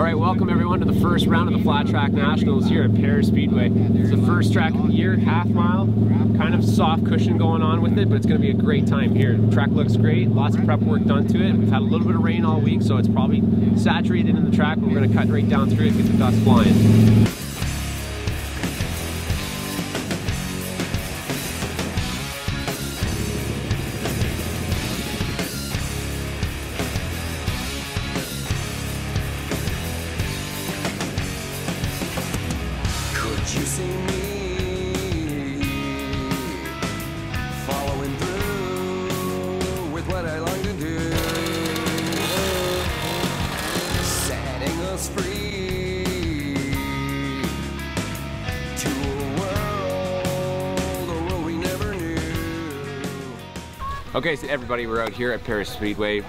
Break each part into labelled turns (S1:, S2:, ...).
S1: Alright, welcome everyone to the first round of the Flattrack Nationals here at Biers Speedway. It's the first track of the year, half mile, kind of soft cushion going on with it, but it's going to be a great time here. The track looks great, lots of prep work done to it. We've had a little bit of rain all week, so it's probably saturated in the track, but we're going to cut right down through it and get the dust flying.
S2: You see me following through with what I long to do, setting us free to a world we never knew.
S1: Okay, so everybody, we're out here at Biers Speedway,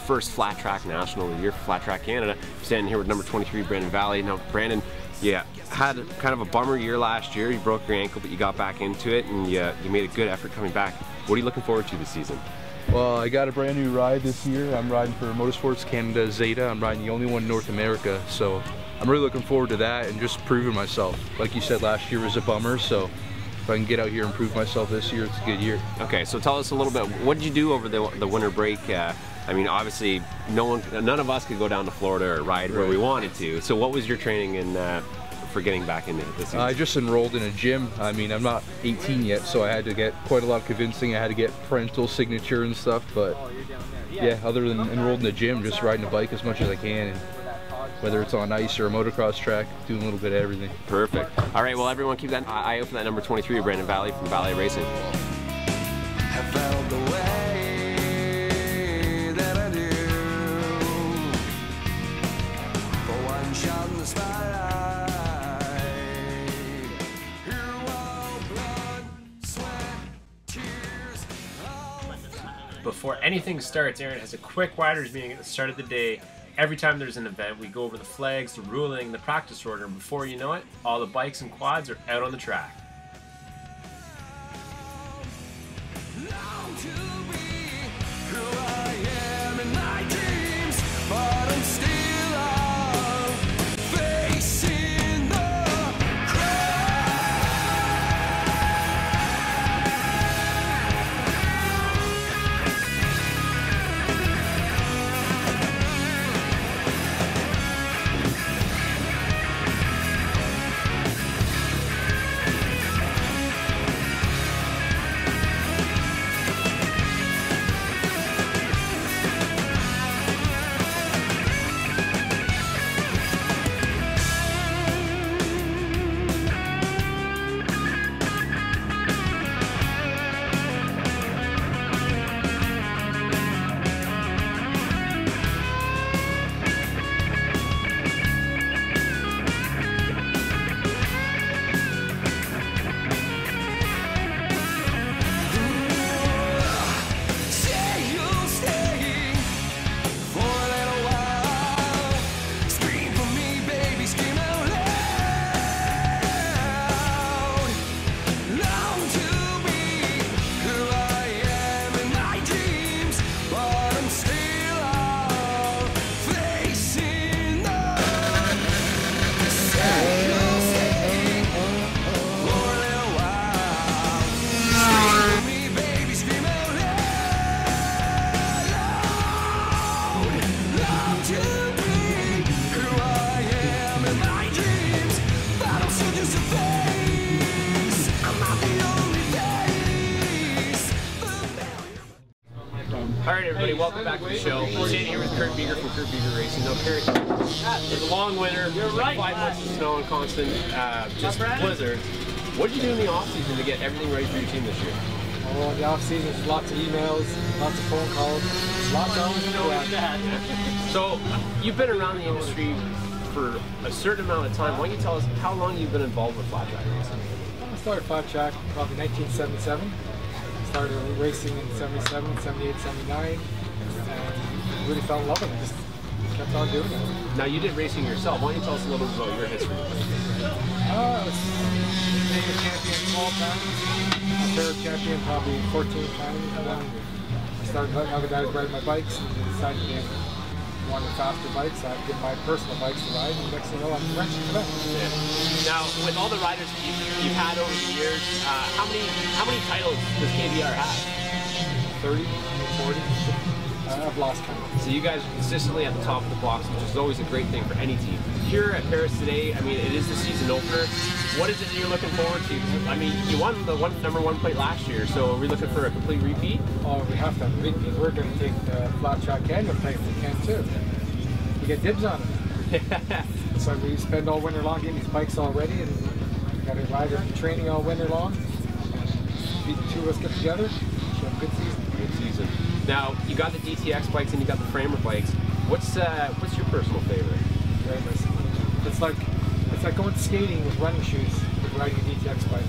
S1: first Flattrack National of the year for Flattrack Canada. I'm standing here with number 23, Brandon Valley. Now, Brandon, yeah, had kind of a bummer year last year. You broke your ankle, but you got back into it, and you made a good effort coming back. What are you looking forward to this season?
S3: Well, I got a brand new ride this year. I'm riding for Motorsports Canada Zeta. I'm riding the only one in North America, so I'm really looking forward to that and just proving myself. Like you said, last year was a bummer, so if I can get out here and prove myself this year, it's a good year. Okay, so tell us a little bit, what did you do over the winter break? I mean, obviously, none of us could go down to Florida or ride where we wanted to. So what was your training in for getting back into this season? I just enrolled in a gym. I mean, I'm not 18 yet, so I had to get quite a lot of convincing. I had to get parental signature and stuff, but yeah, other than enrolled in the gym, just riding a bike as much as I can, and whether it's on ice or a motocross track, doing a little bit of everything.
S1: Perfect. All right, well, everyone keep that eye out for that number 23, Brandon Valley from Valley Racing.
S2: Have found the way that I do, for one shot in the spotlight.
S4: Before anything starts, Aaron has a quick riders meeting at the start of the day. Every time there's an event, we go over the flags, the ruling, the practice order, and before you know it, all the bikes and quads are out on the track.
S2: Long to be who I am in my dreams, but I'm still out facing the
S4: Alright everybody, welcome back to the show. We're standing here with Kurt Biers from Kurt Biers Racing. Now Kurt, it's a long winter, like 5 months of snow and constant just blizzards. What did you do in the off-season to get everything ready for your team this year?
S5: Well, in the off-season, there's lots of emails, lots of phone calls, lots of
S4: So, you've been around the industry for a certain amount of time. Why don't you tell us how long you've been involved with Flattrack racing?
S5: I started Flattrack probably 1977. Started racing in 77, 78, 79, and really fell in love with it. Just kept on doing it.
S4: Now, you did racing yourself. Why don't you tell us a little bit about your history?
S5: I was Canadian champion 12 times, Ontario champion probably 14 times, and then I started letting other guys ride my bikes and decided to wanted faster bikes, I'd give my personal bikes to ride, and next thing you know, I'm wrenching for them.
S4: Yeah. Now, with all the riders you've had over the years, how many titles does KBR have?
S5: 30, 40. I've lost count.
S4: So you guys are consistently at the top of the blocks, which is always a great thing for any team. Here at Paris today, I mean, it is the season opener. What is it that you're looking forward to? I mean, you won the #1 plate last year, so are we looking for a complete repeat?
S5: Oh, we have to have a repeat. We're going to take the Flattrack and the plate if we can too. We get dibs on it. So we spend all winter long getting these bikes all ready, and we got to ride our training all winter long. The two of us get together, show a good season.
S4: Good season. Now, you got the DTX bikes and you got the Framer bikes. What's your personal favorite?
S5: Framers. It's like going skating with running shoes with riding a DTX bike.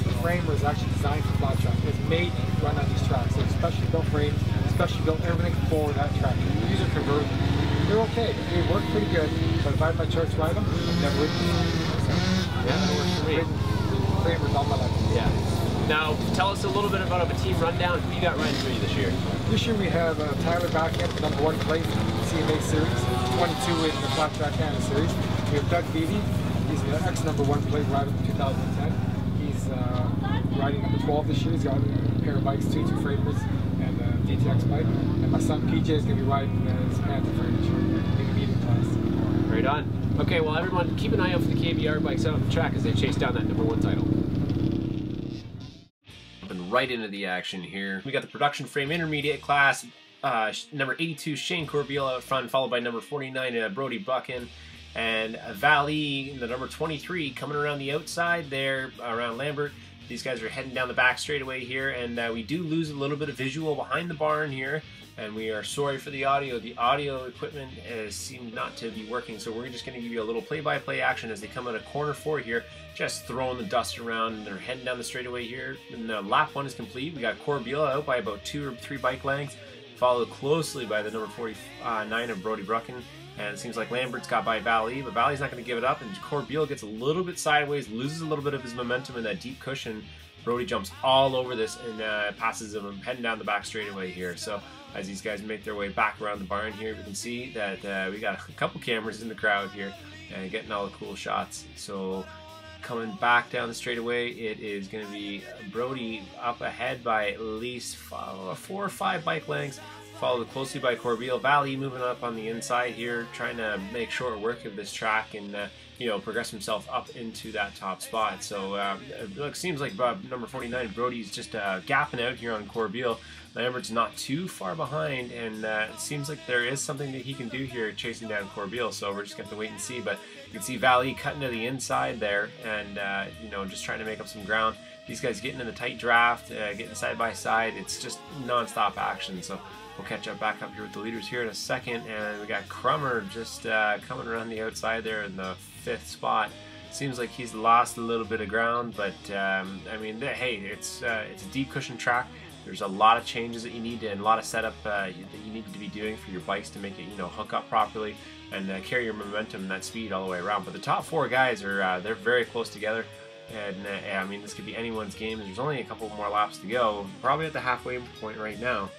S5: The Framer is actually designed for flat track. It's made to run on these tracks. They're specially built frames, specially built everything for that track. These are convertible. They're okay. They work pretty good, but if I had my choice to ride them, I'd never ridden them. So,
S4: yeah, that works for me.
S5: Framers all my life.
S4: Yeah. Now, tell us a little bit about a team rundown. Who you got riding for you this year?
S5: This year we have Tyler back in #1 plate CMA series, 22 in the Flattrack Canada series. We have Doug Beatty. He's an ex-#1 plate rider from 2010. He's riding #12 this year. He's got a pair of bikes, two Framers and a DTX bike. And my son PJ is going to be riding his Panther frame this year in the medium class.
S4: Right on. Okay, well everyone, keep an eye out for the KBR bikes out on the track as they chase down that #1 title. Right into the action here. We got the production frame intermediate class, number 82 Shane Corbeil out front, followed by number 49 Brody Buchan, and Valley, the number 23, coming around the outside there around Lambert. These guys are heading down the back straightaway here, and we do lose a little bit of visual behind the barn here, and we are sorry for the audio. The audio equipment seemed not to be working, so we're just going to give you a little play-by-play action as they come out of corner 4 here, just throwing the dust around, and they're heading down the straightaway here. And lap 1 is complete. We got Corbeil out by about 2 or 3 bike lengths, followed closely by the number 49 of Brody Brucken. And it seems like Lambert's got by Valley, but Valley's not going to give it up, and Corbeil gets a little bit sideways, loses a little bit of his momentum in that deep cushion. Brody jumps all over this and passes him, heading down the back straightaway here. So as these guys make their way back around the barn here, we can see that we got a couple cameras in the crowd here and getting all the cool shots. So coming back down the straightaway, it is going to be Brody up ahead by at least 4 or 5 bike lengths, followed closely by Corbeil. Valley moving up on the inside here, trying to make short work of this track and you know, progress himself up into that top spot. So it seems like number 49 Brody's just gapping out here on Corbeil. Lambert's not too far behind, and it seems like there is something that he can do here chasing down Corbeil, so we're just going to wait and see. But you can see Valley cutting to the inside there and you know, just trying to make up some ground. These guys getting in the tight draft, getting side by side. It's just non-stop action. So we'll catch up back up here with the leaders here in a second, and we got Crummer just coming around the outside there in the 5th spot. Seems like he's lost a little bit of ground, but I mean, hey, it's a deep cushion track. There's a lot of changes that you need to, and a lot of setup that you need to be doing for your bikes to make it, you know, hook up properly and carry your momentum and that speed all the way around. But the top 4 guys are they're very close together, and I mean, this could be anyone's game. There's only a couple more laps to go, probably at the halfway point right now.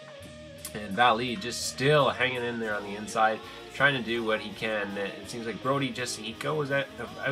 S4: And Valley just still hanging in there on the inside, trying to do what he can. It seems like Brody he goes out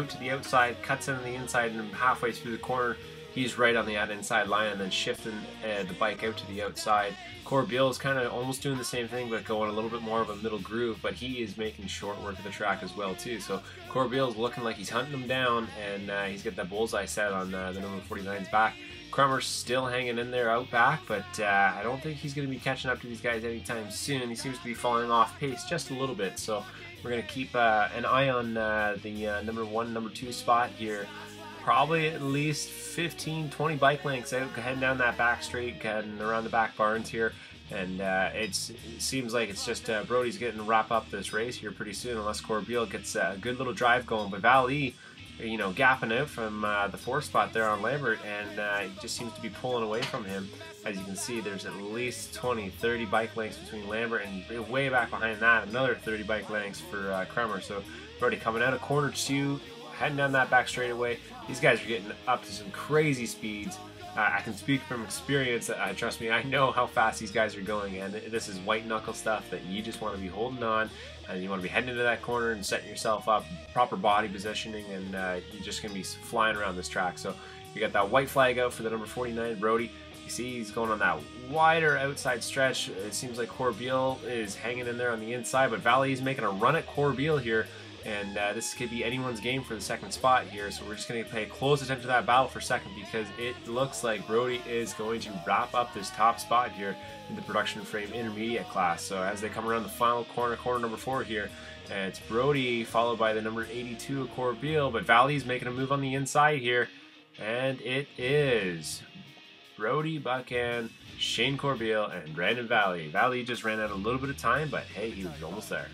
S4: to the outside, cuts into the inside, and halfway through the corner, he's right on the inside line and then shifting the bike out to the outside. Corbeil is kind of almost doing the same thing, but going a little bit more of a middle groove, but he is making short work of the track as well too. So Corbeil is looking like he's hunting him down, and he's got that bullseye set on the number 49's back. Crummer's still hanging in there out back, but I don't think he's going to be catching up to these guys anytime soon. He seems to be falling off pace just a little bit, so we're going to keep an eye on the number 1, number 2 spot here. Probably at least 15-20 bike lengths out, heading down that back straight, heading around the back barns here. And it seems like it's just Brody's getting to wrap up this race here pretty soon, unless Corbeil gets a good little drive going. But Valley, you know, gapping out from the 4th spot there on Lambert, and he just seems to be pulling away from him. As you can see, there's at least 20-30 bike lengths between Lambert, and way back behind that, another 30 bike lengths for Crummer. So Brody coming out of corner 2, heading down that back straightaway. These guys are getting up to some crazy speeds. I can speak from experience. Trust me, I know how fast these guys are going, and this is white knuckle stuff that you just want to be holding on, and you want to be heading into that corner and setting yourself up, proper body positioning, and you're just going to be flying around this track. So you got that white flag out for the number 49, Brody. You see he's going on that wider outside stretch. It seems like Corbeil is hanging in there on the inside, but Valley is making a run at Corbeil here, and this could be anyone's game for the second spot here. So we're just going to pay close attention to that battle for a second, because it looks like Brody is going to wrap up this top spot here in the production frame intermediate class. So as they come around the final corner, corner number 4 here, it's Brody followed by the number 82 of Corbeil, but Valley's making a move on the inside here, and it is Brody Buchan, Shane Corbeil, and Brandon Valley. Valley just ran out a little bit of time, but hey, he was almost there.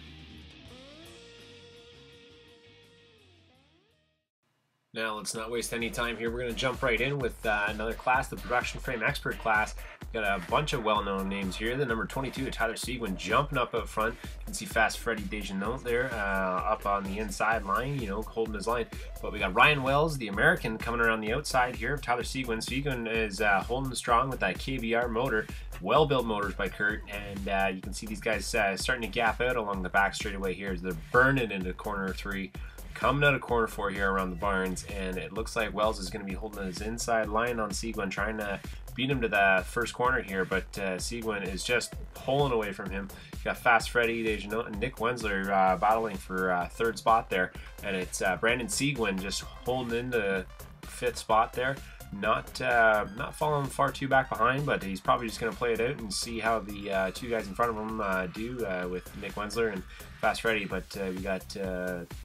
S4: Now let's not waste any time here. We're going to jump right in with another class, the production frame expert class. Got a bunch of well-known names here. The number 22, Tyler Seguin, jumping up out front. You can see Fast Freddy Dejanot there up on the inside line, you know, holding his line. But we got Ryan Wells, the American, coming around the outside here of Tyler Seguin. Seguin is holding strong with that KBR motor, well-built motors by Kurt, and you can see these guys starting to gap out along the back straightaway here as they're burning into corner 3. Coming out of corner 4 here around the barns, and it looks like Wells is going to be holding his inside line on Seguin, trying to beat him to the first corner here, but Seguin is just pulling away from him. You got Fast Freddy Dejanot and Nick Wensler battling for third spot there, and it's Brandon Seguin just holding in the 5th spot there. Not falling far too back behind, but he's probably just going to play it out and see how the 2 guys in front of him do with Nick Wensler and Fast Freddy. But we got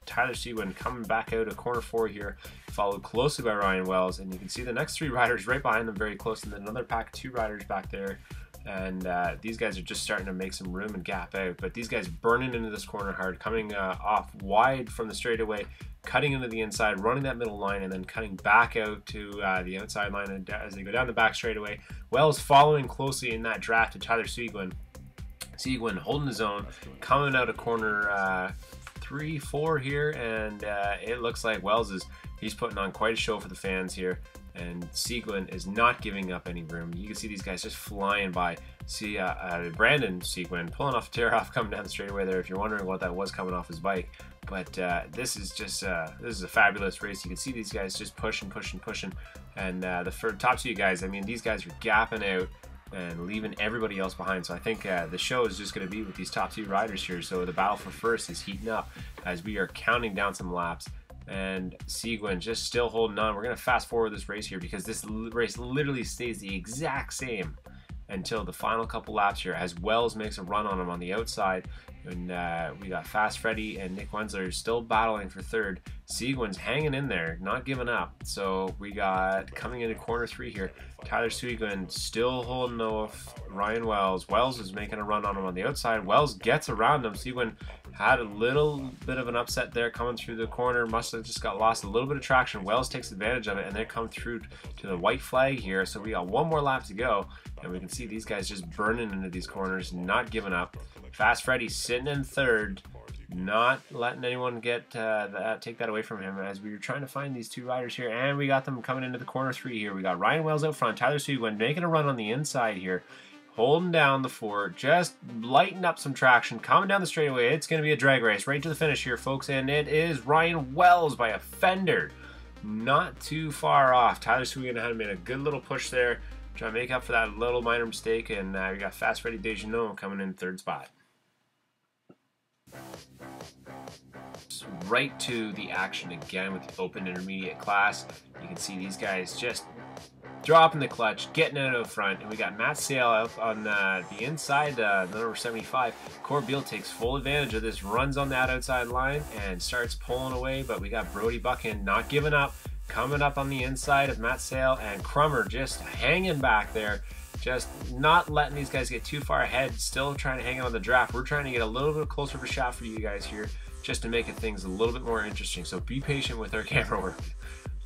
S4: Tyler Seguin coming back out of corner 4 here, followed closely by Ryan Wells, and you can see the next 3 riders right behind them very close, and then another pack of 2 riders back there. And these guys are just starting to make some room and gap out, but these guys burning into this corner hard, coming off wide from the straightaway, cutting into the inside, running that middle line, and then cutting back out to the outside line and as they go down the back straightaway. Wells following closely in that draft to Tyler Seguin. Seguin holding his own, coming out of corner 3, 4 here, and it looks like Wells he's putting on quite a show for the fans here. And Seguin is not giving up any room. You can see these guys just flying by. See Brandon Seguin pulling off a tear-off coming down the straightaway there, if you're wondering what that was coming off his bike. But this is just this is a fabulous race. You can see these guys just pushing. And the top 2 guys, I mean, these guys are gapping out and leaving everybody else behind. So I think the show is just going to be with these top 2 riders here. So the battle for first is heating up as we are counting down some laps. And Seguin just still holding on. We're going to fast forward this race here, because this race literally stays the exact same until the final couple laps here, as Wells makes a run on him on the outside. And we got Fast Freddy and Nick Wensler still battling for third. Seguin's hanging in there, not giving up. So we got, coming into corner 3 here, Tyler Seguin still holding off Ryan Wells. Wells is making a run on him on the outside. Wells gets around him. Seguin had a little bit of an upset there coming through the corner. Must have just got lost a little bit of traction. Wells takes advantage of it, and they come through to the white flag here. So we got 1 more lap to go, and we can see these guys just burning into these corners, not giving up. Fast Freddy sitting in 3rd, not letting anyone get take that away from him, as we were trying to find these 2 riders here, and we got them coming into the corner 3 here. We got Ryan Wells out front, Tyler Seguin making a run on the inside here, holding down the 4, just lighting up some traction, coming down the straightaway. It's going to be a drag race right to the finish here, folks, and it is Ryan Wells by a fender, not too far off. Tyler Seguin had made a good little push there, trying to make up for that little minor mistake, and we got Fast Freddy Dejanot coming in 3rd spot. Right to the action again with the open intermediate class. You can see these guys just dropping the clutch, getting out of front, and we got Matt Sale up on the inside, the number 75. Corbeil takes full advantage of this, runs on that outside line and starts pulling away, but we got Brody Buchan not giving up, coming up on the inside of Matt Sale, and Crummer just hanging back there, just not letting these guys get too far ahead, still trying to hang on the draft. We're trying to get a little bit closer of a shot for you guys here, just to make things a little bit more interesting, so be patient with our camera work.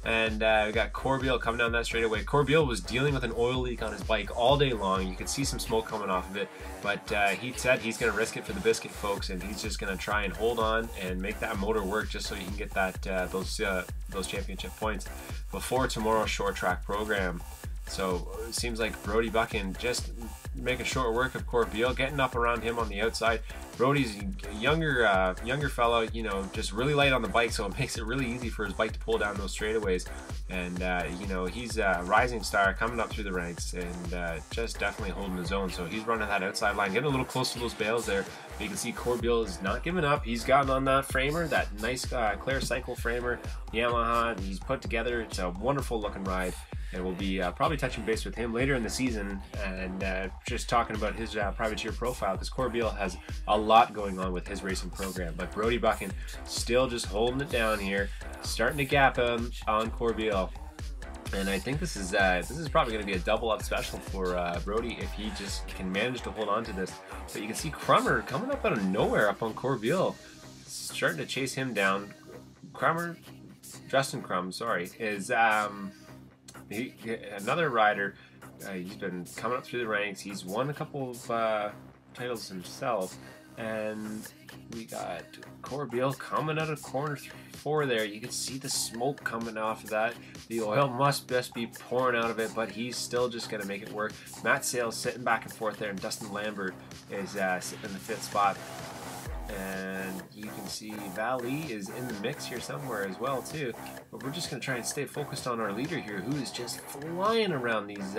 S4: And we got Corbeil coming down that straightaway. Corbeil was dealing with an oil leak on his bike all day long. You could see some smoke coming off of it, but he said he's going to risk it for the biscuit, folks, and he's just going to try and hold on and make that motor work just so he can get that those championship points before tomorrow's short track program. So it seems like Brody Buchan just making short work of Corbeil, getting up around him on the outside. Brody's a younger fellow, you know, just really light on the bike, so it makes it really easy for his bike to pull down those straightaways. And you know, he's a rising star coming up through the ranks, and just definitely holding his own. So he's running that outside line, getting a little close to those bales there. But you can see Corbeil is not giving up. He's gotten on that framer, that nice Claire Cycle framer, Yamaha, and he's put together. It's a wonderful looking ride. And we'll be probably touching base with him later in the season and just talking about his privateer profile, because Corbeil has a lot going on with his racing program. But Brody Buchan still just holding it down here, starting to gap him on Corbeil. And I think this is probably going to be a double up special for Brody if he just can manage to hold on to this. But you can see Crummer coming up out of nowhere up on Corbeil, starting to chase him down. Justin Crum, sorry, is another rider. He's been coming up through the ranks. He's won a couple of titles himself, and we got Corbeil coming out of corner 4 there. You can see the smoke coming off of that. The oil must just be pouring out of it, but he's still just going to make it work. Matt Sales sitting back and forth there, and Dustin Lambert is sitting in the 5th spot. And you can see Valley is in the mix here somewhere as well too. But we're just going to try and stay focused on our leader here, who is just flying around these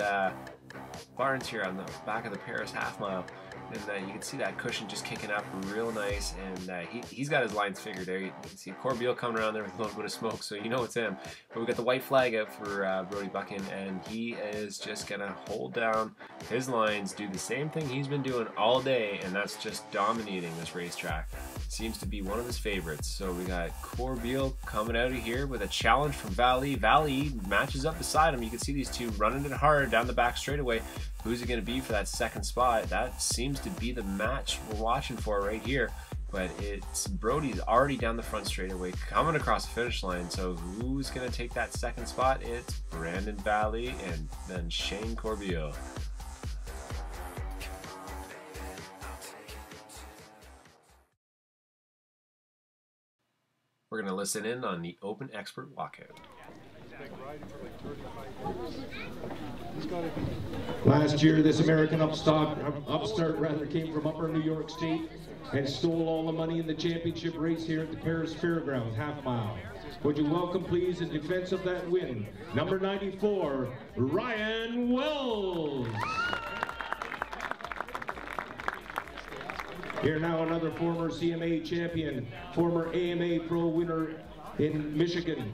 S4: barns here on the back of the Paris half mile. And you can see that cushion just kicking up real nice, and he's got his lines figured there. You can see Corbeil coming around there with a little bit of smoke, so you know it's him. But we got the white flag out for Brody Buchan, and he is just going to hold down his lines, do the same thing he's been doing all day, and that's just dominating this racetrack. Seems to be one of his favorites. So we got Corbeil coming out of here with a challenge from Valley. Valley matches up beside him. You can see these two running it hard down the back straightaway. Who's it going to be for that 2nd spot? That seems to be the match we're watching for right here. But it's Brody's already down the front straightaway, coming across the finish line. So who's going to take that 2nd spot? It's Brandon Valley and then Shane Corbeil. We're going to listen in on the Open Expert walkout.
S6: Last year, this American upstart came from Upper New York State and stole all the money in the championship race here at the Paris Fairgrounds half mile. Would you welcome, please, in defense of that win, number 94, Ryan Wells. Here now, another former CMA champion, former AMA Pro winner in Michigan.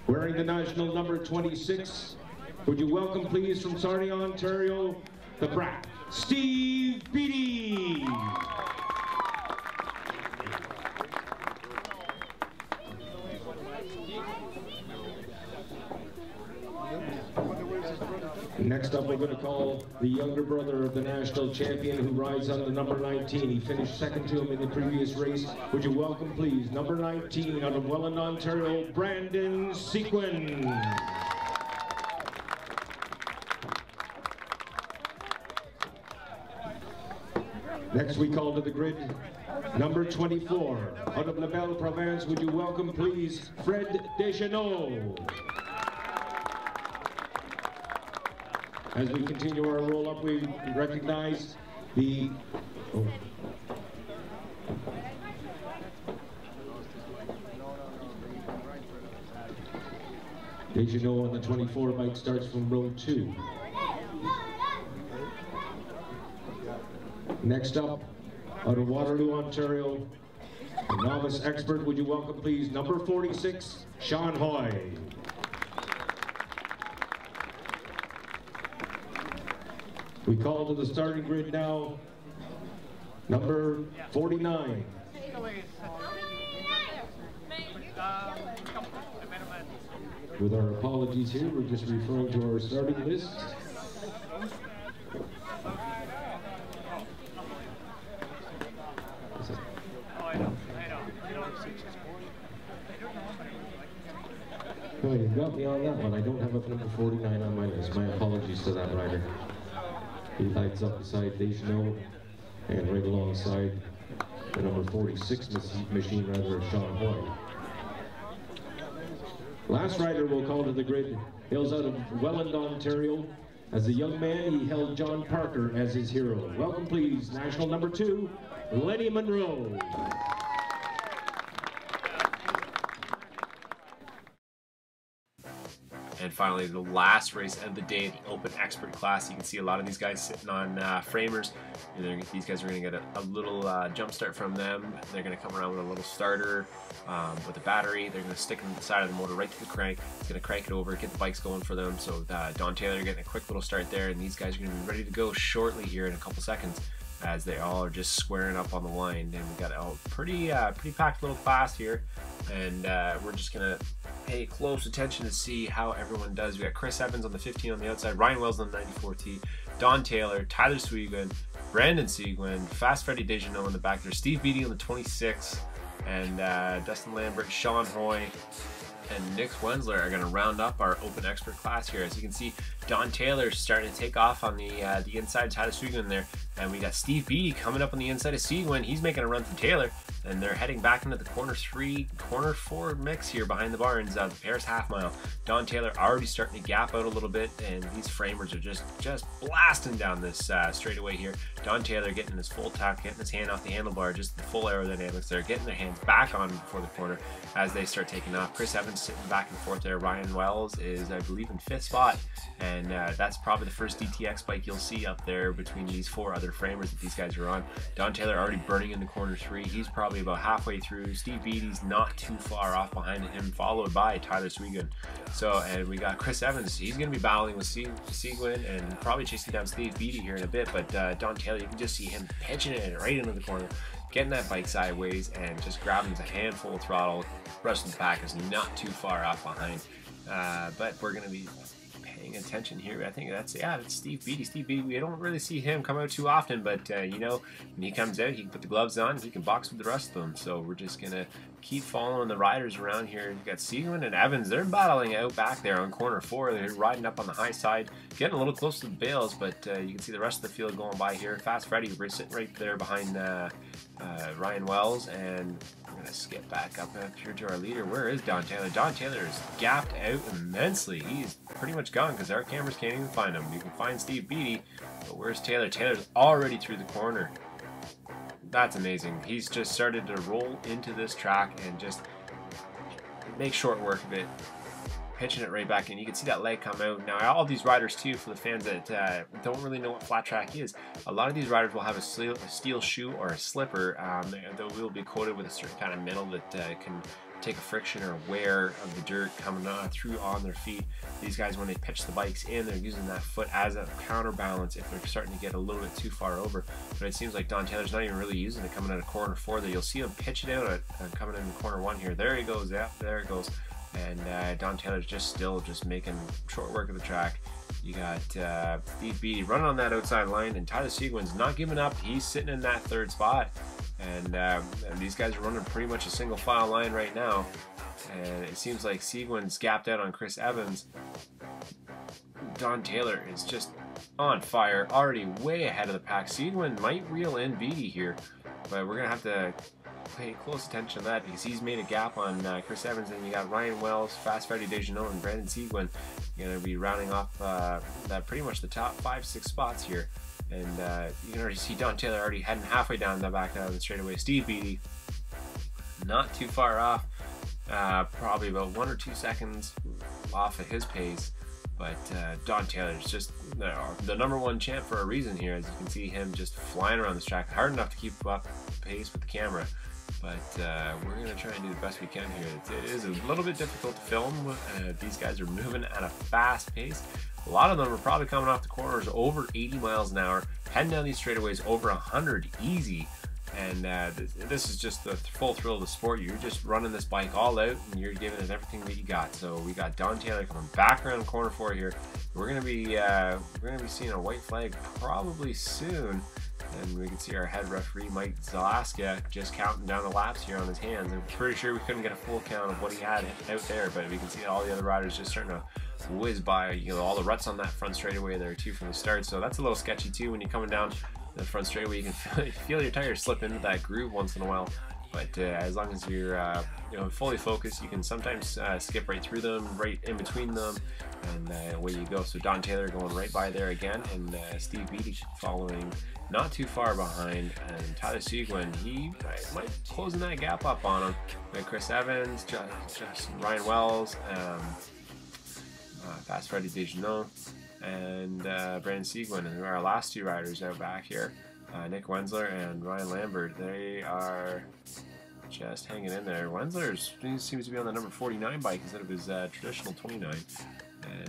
S6: Wearing the national number 26, would you welcome, please, from Sarnia, Ontario, the brat, Steve Beattie. Next up, we're going to call the younger brother of the national champion who rides on the number 19. He finished 2nd to him in the previous race. Would you welcome, please, number 19 out of Welland, Ontario, Brandon Sequin. Next, we call to the grid number 24 out of La Belle Province. Would you welcome, please, Fred Deschenaux. As we continue our roll-up, we recognize the... Deschenaux on the 24 bike starts from row 2. Next up, out of Waterloo, Ontario, the novice expert, would you welcome, please, number 46, Sean Hoy. We call to the starting grid now, number 49. With our apologies here, we're just referring to our starting list. Oh, you got me on that one. I don't have a number 49 on my list. My apologies to that rider. He lights up beside Deschenaux and right alongside the number 46 machine rider, Sean Hoy. Last rider we'll call to the grid hails out of Welland, Ontario. As a young man, he held John Parker as his hero. Welcome, please, national number 2, Lenny Monroe.
S4: And finally, the last race of the day, the Open Expert class. You can see a lot of these guys sitting on framers. And these guys are going to get a little jump start from them. They're going to come around with a little starter with a battery. They're going to stick them to the side of the motor right to the crank. It's going to crank it over, get the bikes going for them. So Don Taylor getting a quick little start there, and these guys are going to be ready to go shortly here in a couple seconds, as they all are just squaring up on the line. And we got a pretty packed little class here, and we're just gonna pay close attention to see how everyone does. We got Chris Evans on the 15 on the outside, Ryan Wells on the 94T, Don Taylor, Tyler Seguin, Brandon Seguin, Fast Freddy Dejanot in the back there, Steve Beattie on the 26, and Dustin Lambert, Sean Hoy, and Nick Wensler are going to round up our Open Expert class here. As you can see, Don Taylor starting to take off on the inside, Tyler Seguin there, and we got Steve Beattie coming up on the inside of Seguin. He's making a run for Taylor, and they're heading back into the corner 3, corner 4 mix here behind the barns, the Biers half mile. Don Taylor already starting to gap out a little bit, and these framers are just blasting down this straightaway here. Don Taylor getting his full tuck, getting his hand off the handlebar, just the full aerodynamics there, getting their hands back on before the corner as they start taking off. Chris Evans sitting back and forth there. Ryan Wells is, I believe, in 5th spot, and that's probably the first DTX bike you'll see up there between these 4 other framers that these guys are on. Don Taylor already burning into corner 3. He's probably about halfway through. Steve Beattie's not too far off behind him, followed by Tyler Seguin. So, and we got Chris Evans. He's going to be battling with Seguin and probably chasing down Steve Beattie here in a bit, but Don Taylor, you can just see him pitching it right into the corner, getting that bike sideways and just grabbing a handful of throttle. The rest of the pack is not too far off behind, but we're going to be paying attention here. I think that's Steve Beattie. Steve Beattie, we don't really see him come out too often, but you know, when he comes out, he can put the gloves on, he can box with the rest of them. So we're just gonna keep following the riders around here. You got Seguin and Evans, they're battling out back there on corner 4. They're riding up on the high side, getting a little close to the bales, but you can see the rest of the field going by here. Fast Freddy, we're sitting right there behind Ryan Wells, and we're gonna skip back up here to our leader. Where is Don Taylor? Don Taylor is gapped out immensely. He's pretty much gone because our cameras can't even find him. You can find Steve Beattie, but where's Taylor? Taylor's already through the corner. That's amazing. He's just started to roll into this track and just make short work of it, pitching it right back in. You can see that leg come out. Now, all these riders too, for the fans that don't really know what Flattrack is, a lot of these riders will have a steel shoe or a slipper. They will be coated with a certain kind of metal that can take a friction or wear of the dirt coming through on their feet. These guys, when they pitch the bikes in, they're using that foot as a counterbalance if they're starting to get a little bit too far over. But it seems like Don Taylor's not even really using it coming out of corner 4 there. You'll see him pitch it out coming in corner 1 here. There he goes. Yeah, there it goes. And Don Taylor's still making short work of the track. You got Steve Beattie running on that outside line, and Tyler Seguin's not giving up. He's sitting in that 3rd spot, and these guys are running pretty much a single file line right now. And it seems like Seguin's gapped out on Chris Evans. Don Taylor is just on fire, already way ahead of the pack. Seguin might reel in Beattie here, but we're gonna have to pay close attention to that because he's made a gap on Chris Evans. And you got Ryan Wells, Fast Freddy Dejanot, and Brandon Seguin going to be rounding off pretty much the top 5-6 spots here. And you can already see Don Taylor already heading halfway down the back of the straightaway. Steve Beattie not too far off, probably about 1 or 2 seconds off of his pace. But Don Taylor's just the #1 champ for a reason here. As you can see him just flying around this track, hard enough to keep up pace with the camera. But we're going to try and do the best we can here. It is a little bit difficult to film. These guys are moving at a fast pace. A lot of them are probably coming off the corners over 80 miles an hour, heading down these straightaways over 100 easy. And this is just the full thrill of the sport. You're just running this bike all out, and you're giving it everything that you got. So we got Don Taylor coming back around corner 4 here. We're gonna be seeing a white flag probably soon, and we can see our head referee Mike Zalaska just counting down the laps here on his hands. I'm pretty sure we couldn't get a full count of what he had out there, but we can see all the other riders just starting to whiz by. You know, all the ruts on that front straightaway there too from the start. So that's a little sketchy too when you're coming down the front straightaway. You can feel your tires slip into that groove once in a while. But as long as you're you know, fully focused, you can sometimes skip right through them, right in between them, and away you go. So Don Taylor going right by there again, and Steve Beattie following not too far behind, and Tyler Seguin, he might closing that gap up on him. Chris Evans, Ryan Wells, Fast Freddy Dejeunot, and Brandon Seguin, and our last two riders out back here, Nick Wenzler and Ryan Lambert. They are just hanging in there. Wenzler seems to be on the number 49 bike instead of his traditional 29.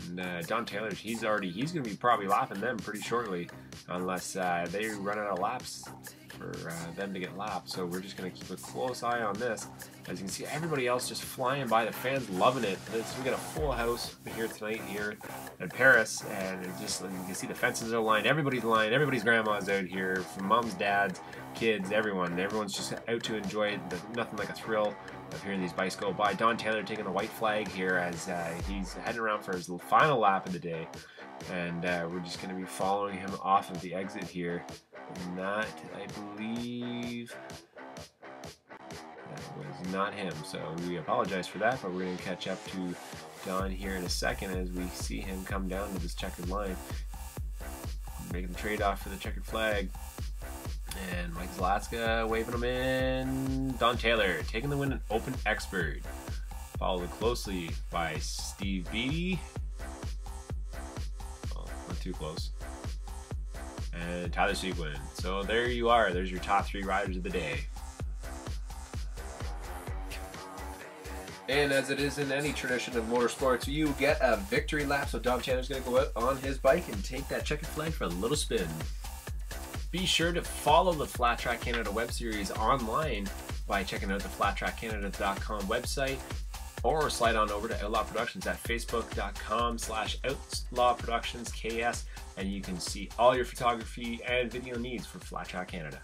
S4: And Don Taylor, he's going to be probably lapping them pretty shortly, unless they run out of laps for them to get lapped. So we're just going to keep a close eye on this. As you can see, everybody else just flying by. The fans loving it. We got a full house here tonight here in Paris, and you can see the fences are lined. Everybody's lined. Everybody's grandma's out here, from moms, dads, kids, everyone. Everyone's just out to enjoy it. Nothing like a thrill of hearing these bikes go by. Don Taylor taking the white flag here as he's heading around for his final lap of the day, and we're just going to be following him off of the exit here. And that, I believe, that was not him, so we apologize for that, but we're going to catch up to Don here in a second as we see him come down to this checkered line, making the trade-off for the checkered flag. And Mike Zlatska waving him in. Don Taylor taking the win in Open Expert, followed closely by Steve Beattie. Oh, not too close. And Tyler Seguin. So there you are. There's your top 3 riders of the day. And as it is in any tradition of motorsports, you get a victory lap. So Don Taylor's going to go out on his bike and take that checkered flag for a little spin. Be sure to follow the Flattrack Canada web series online by checking out the flattrackcanada.com website, or slide on over to Outlaw Productions at facebook.com/outlawproductionsks, and you can see all your photography and video needs for Flattrack Canada.